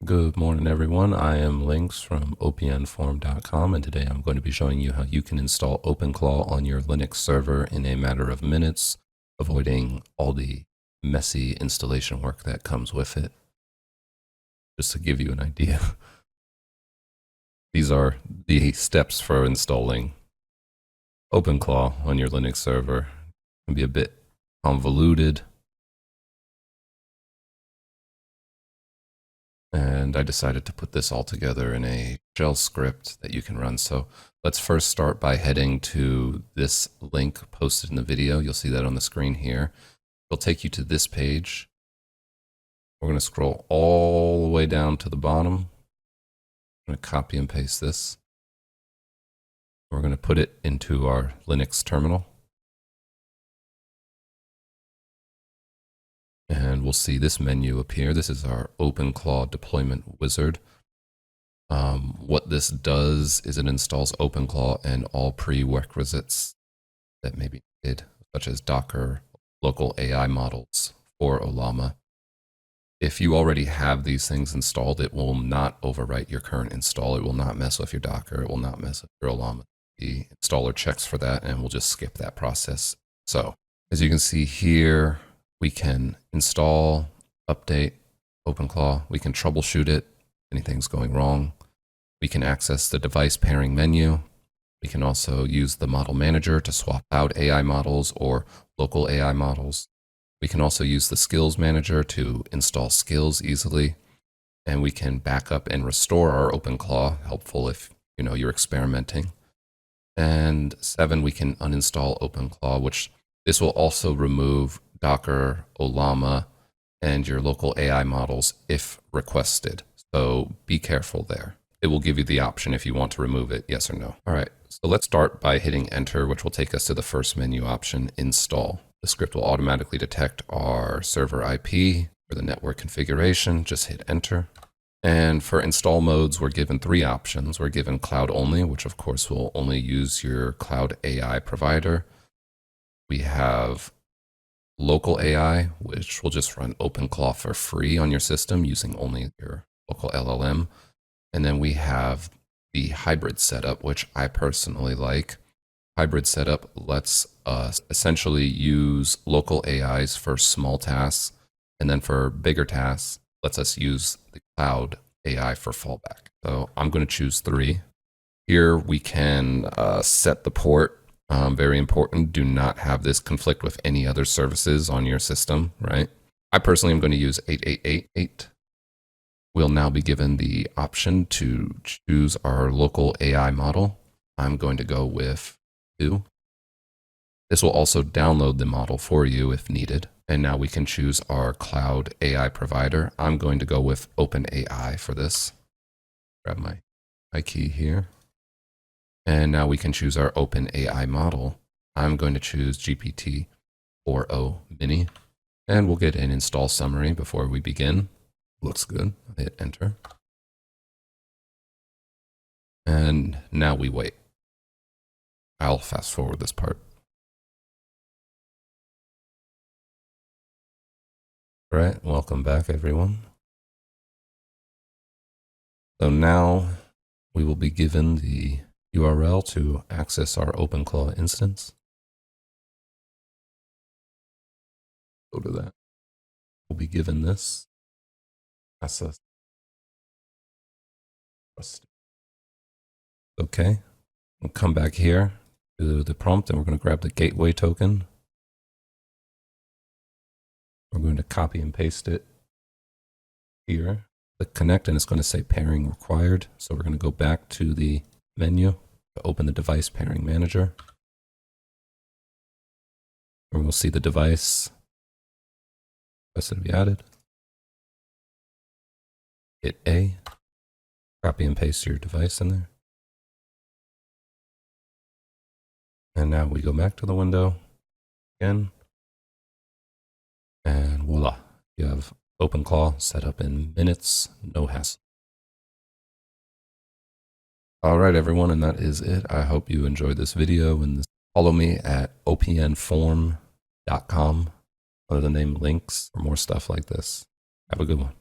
Good morning, everyone. I am Links from opnform.com, and today I'm going to be showing you how you can install OpenClaw on your Linux server in a matter of minutes, avoiding all the messy installation work that comes with it. Just to give you an idea, these are the steps for installing OpenClaw on your Linux server. It can be a bit convoluted, and I decided to put this all together in a shell script that you can run. So let's first start by heading to this link posted in the video. You'll see that on the screen here. It'll take you to this page. We're going to scroll all the way down to the bottom. I'm going to copy and paste this. We're going to put it into our Linux terminal. And we'll see this menu appear. This is our OpenClaw deployment wizard. What this does is it installs OpenClaw and all prerequisites that may be needed, such as Docker, local AI models, or Ollama. If you already have these things installed, it will not overwrite your current install. It will not mess with your Docker. It will not mess with your Ollama. The installer checks for that, and we'll just skip that process. So, as you can see here, we can install, update OpenClaw. We can troubleshoot it. Anything's going wrong. We can access the device pairing menu. We can also use the model manager to swap out AI models or local AI models. We can also use the skills manager to install skills easily. And we can back up and restore our OpenClaw, helpful if you're experimenting. And 7, we can uninstall OpenClaw, which this will also remove Docker, Ollama, and your local AI models if requested. So be careful there. It will give you the option if you want to remove it, yes or no. All right, so let's start by hitting enter, which will take us to the first menu option, install. The script will automatically detect our server IP for the network configuration. Just hit enter. And for install modes, we're given 3 options. We're given cloud only, which of course will only use your cloud AI provider. We have local AI, which will just run OpenClaw for free on your system using only your local LLM. And then we have the hybrid setup, which I personally like. Hybrid setup lets us essentially use local AIs for small tasks, and then for bigger tasks, lets us use the cloud AI for fallback. So I'm going to choose 3. Here we can set the port. Very important, do not have this conflict with any other services on your system, right? I personally am going to use 8888. We'll now be given the option to choose our local AI model. I'm going to go with 2. This will also download the model for you if needed. And now we can choose our cloud AI provider. I'm going to go with OpenAI for this. Grab my key here. And now we can choose our OpenAI model. I'm going to choose GPT-4o Mini. And we'll get an install summary before we begin. Looks good. I'll hit enter. And now we wait. I'll fast forward this part. All right, welcome back, everyone. So now we will be given the URL to access our OpenClaw instance. Go to that. We'll be given this. Access. Okay. We'll come back here to the prompt and we're going to grab the gateway token. We're going to copy and paste it here. Click connect and it's going to say pairing required. So we're going to go back to the menu to open the device pairing manager. And we'll see the device requested to be added. Hit A, copy and paste your device in there. And now we go back to the window again. And voila, you have OpenClaw set up in minutes, no hassle. All right, everyone, and that is it. I hope you enjoyed this video, and follow me at opnform.com under the name Links for more stuff like this. Have a good one.